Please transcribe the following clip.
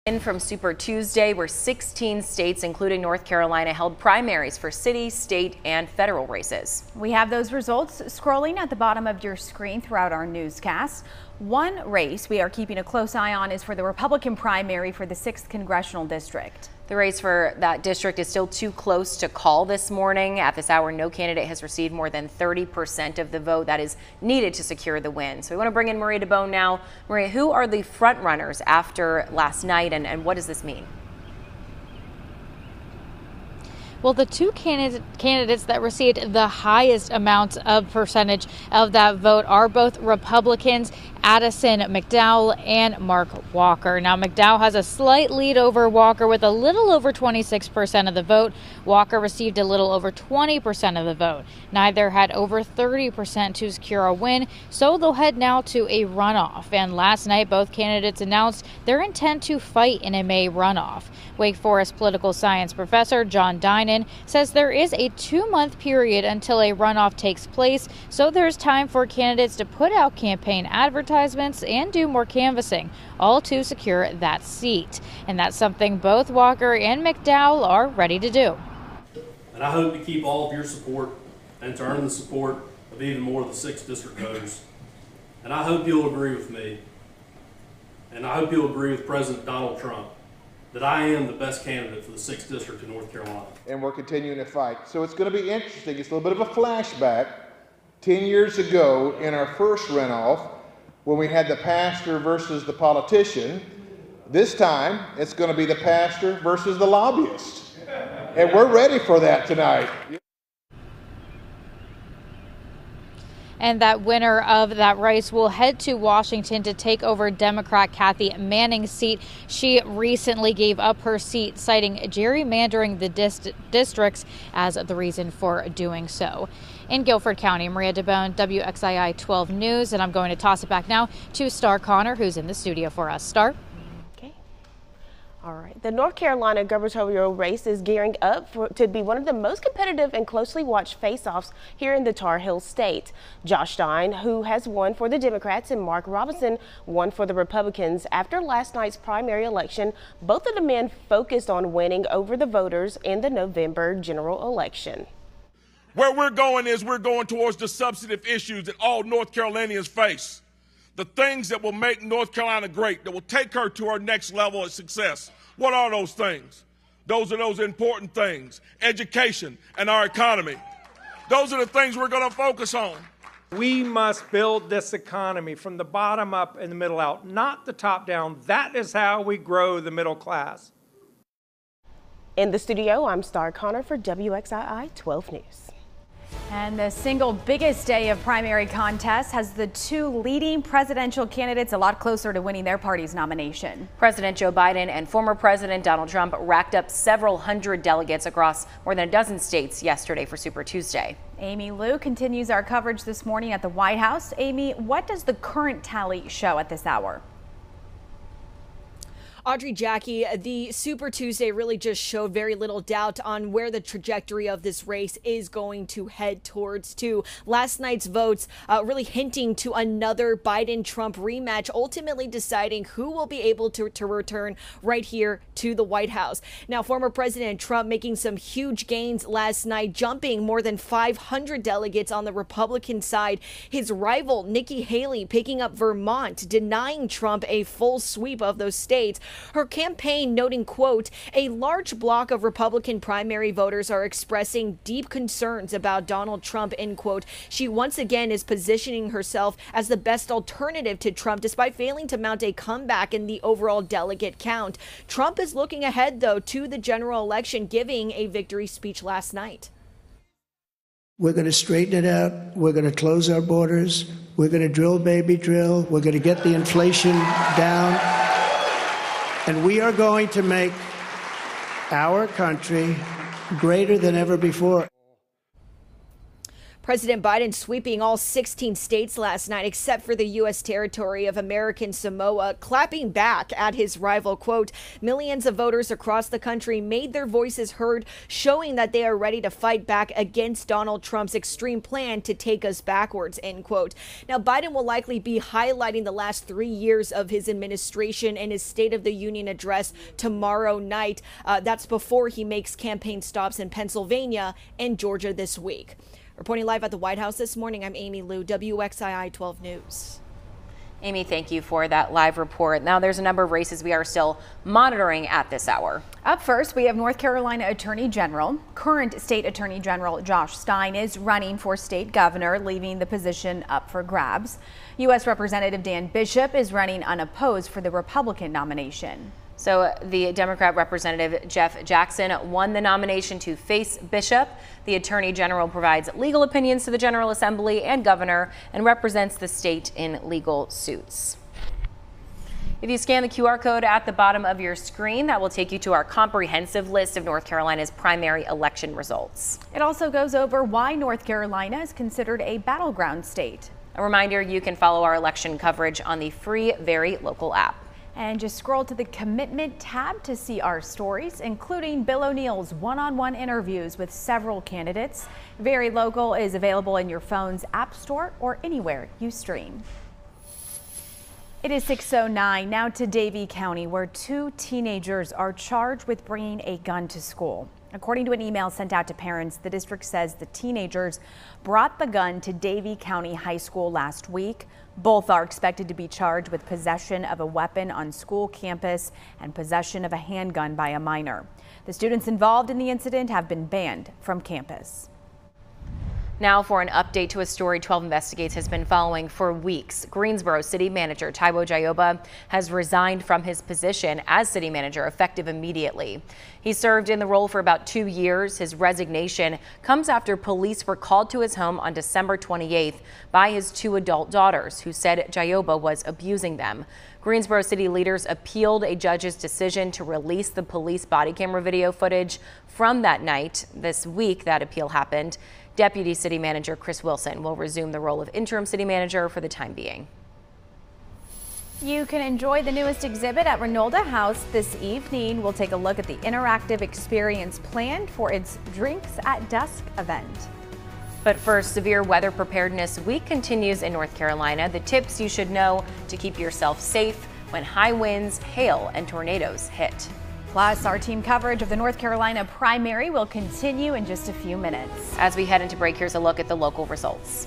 In from Super Tuesday, where 16 states, including North Carolina, held primaries for city, state, and federal races. We have those results scrolling at the bottom of your screen throughout our newscast. One race we are keeping a close eye on is for the Republican primary for the 6th Congressional District. The race for that district is still too close to call this morning. At this hour, no candidate has received more than 30% of the vote that is needed to secure the win. So we want to bring in Maria DeBone now. Maria, who are the front runners after last night, and what does this mean? Well, the two candidates that received the highest amount of percentage of that vote are both Republicans, Addison McDowell and Mark Walker. Now, McDowell has a slight lead over Walker with a little over 26% of the vote. Walker received a little over 20% of the vote. Neither had over 30% to secure a win, so they'll head now to a runoff. And last night, both candidates announced their intent to fight in a May runoff. Wake Forest political science professor John Dinan says there is a 2-month period until a runoff takes place, so there's time for candidates to put out campaign advertisements and do more canvassing, all to secure that seat. And that's something both Walker and McDowell are ready to do. And I hope to keep all of your support and to earn the support of even more of the 6th District voters. And I hope you'll agree with me, and I hope you'll agree with President Donald Trump, that I am the best candidate for the 6th District in North Carolina. And we're continuing to fight. So it's going to be interesting. It's a little bit of a flashback. 10 years ago in our first runoff, when we had the pastor versus the politician, this time it's going to be the pastor versus the lobbyist. And we're ready for that tonight. And that winner of that race will head to Washington to take over Democrat Kathy Manning's seat. She recently gave up her seat, citing gerrymandering the districts as the reason for doing so. In Guilford County, Maria DeBone, WXII 12 News, and I'm going to toss it back now to Star Connor, who's in the studio for us. Star? All right. The North Carolina gubernatorial race is gearing up to be one of the most competitive and closely watched face-offs here in the Tar Heel state. Josh Stein, who has won for the Democrats, and Mark Robinson won for the Republicans. After last night's primary election, both of the men focused on winning over the voters in the November general election. Where we're going is we're going towards the substantive issues that all North Carolinians face. The things that will make North Carolina great, that will take her to her next level of success. What are those things? Those are those important things. Education and our economy. Those are the things we're going to focus on. We must build this economy from the bottom up and the middle out, not the top down. That is how we grow the middle class. In the studio, I'm Star Connor for WXII 12 News. And the single biggest day of primary contests has the two leading presidential candidates a lot closer to winning their party's nomination. President Joe Biden and former President Donald Trump racked up several hundred delegates across more than a dozen states yesterday for Super Tuesday. Amy Liu continues our coverage this morning at the White House. Amy, what does the current tally show at this hour? Audrey, Jackie, the Super Tuesday really just showed very little doubt on where the trajectory of this race is going to head towards to. Last night's votes really hinting to another Biden-Trump rematch, ultimately deciding who will be able to return right here to the White House. Now, former President Trump making some huge gains last night, jumping more than 500 delegates on the Republican side. His rival, Nikki Haley, picking up Vermont, denying Trump a full sweep of those states. Her campaign noting, quote, a large block of Republican primary voters are expressing deep concerns about Donald Trump, end quote. She once again is positioning herself as the best alternative to Trump, despite failing to mount a comeback in the overall delegate count. Trump is looking ahead, though, to the general election, giving a victory speech last night. We're going to straighten it out. We're going to close our borders. We're going to drill, baby, drill. We're going to get the inflation down. And we are going to make our country greater than ever before. President Biden sweeping all 16 states last night, except for the U.S. territory of American Samoa, clapping back at his rival. Quote, millions of voters across the country made their voices heard, showing that they are ready to fight back against Donald Trump's extreme plan to take us backwards, end quote. Now, Biden will likely be highlighting the last 3 years of his administration in his State of the Union address tomorrow night. That's before he makes campaign stops in Pennsylvania and Georgia this week. Reporting live at the White House this morning, I'm Amy Liu, WXII 12 News. Amy, thank you for that live report. Now, there's a number of races we are still monitoring at this hour. Up first, we have North Carolina Attorney General. Current State Attorney General Josh Stein is running for state governor, leaving the position up for grabs. U.S. Representative Dan Bishop is running unopposed for the Republican nomination. So the Democrat Representative Jeff Jackson won the nomination to face Bishop. The Attorney General provides legal opinions to the General Assembly and governor and represents the state in legal suits. If you scan the QR code at the bottom of your screen, that will take you to our comprehensive list of North Carolina's primary election results. It also goes over why North Carolina is considered a battleground state. A reminder, you can follow our election coverage on the free Very Local app. And just scroll to the Commitment tab to see our stories, including Bill O'Neill's one-on-one interviews with several candidates. Very Local is available in your phone's app store or anywhere you stream. It is 6:09 now to Davie County, where 2 teenagers are charged with bringing a gun to school. According to an email sent out to parents, the district says the teenagers brought the gun to Davie County High School last week. Both are expected to be charged with possession of a weapon on school campus and possession of a handgun by a minor. The students involved in the incident have been banned from campus. Now for an update to a story 12 Investigates has been following for weeks. Greensboro City Manager Taiwo Jayoba has resigned from his position as city manager effective immediately. He served in the role for about 2 years. His resignation comes after police were called to his home on December 28th by his 2 adult daughters, who said Jayoba was abusing them. Greensboro City leaders appealed a judge's decision to release the police body camera video footage from that night. This week, that appeal happened. Deputy City Manager Chris Wilson will resume the role of interim city manager for the time being. You can enjoy the newest exhibit at Renolda House this evening. We'll take a look at the interactive experience planned for its Drinks at Dusk event. But first, Severe Weather Preparedness Week continues in North Carolina. The tips you should know to keep yourself safe when high winds, hail, and tornadoes hit. Plus, our team coverage of the North Carolina primary will continue in just a few minutes. As we head into break, here's a look at the local results.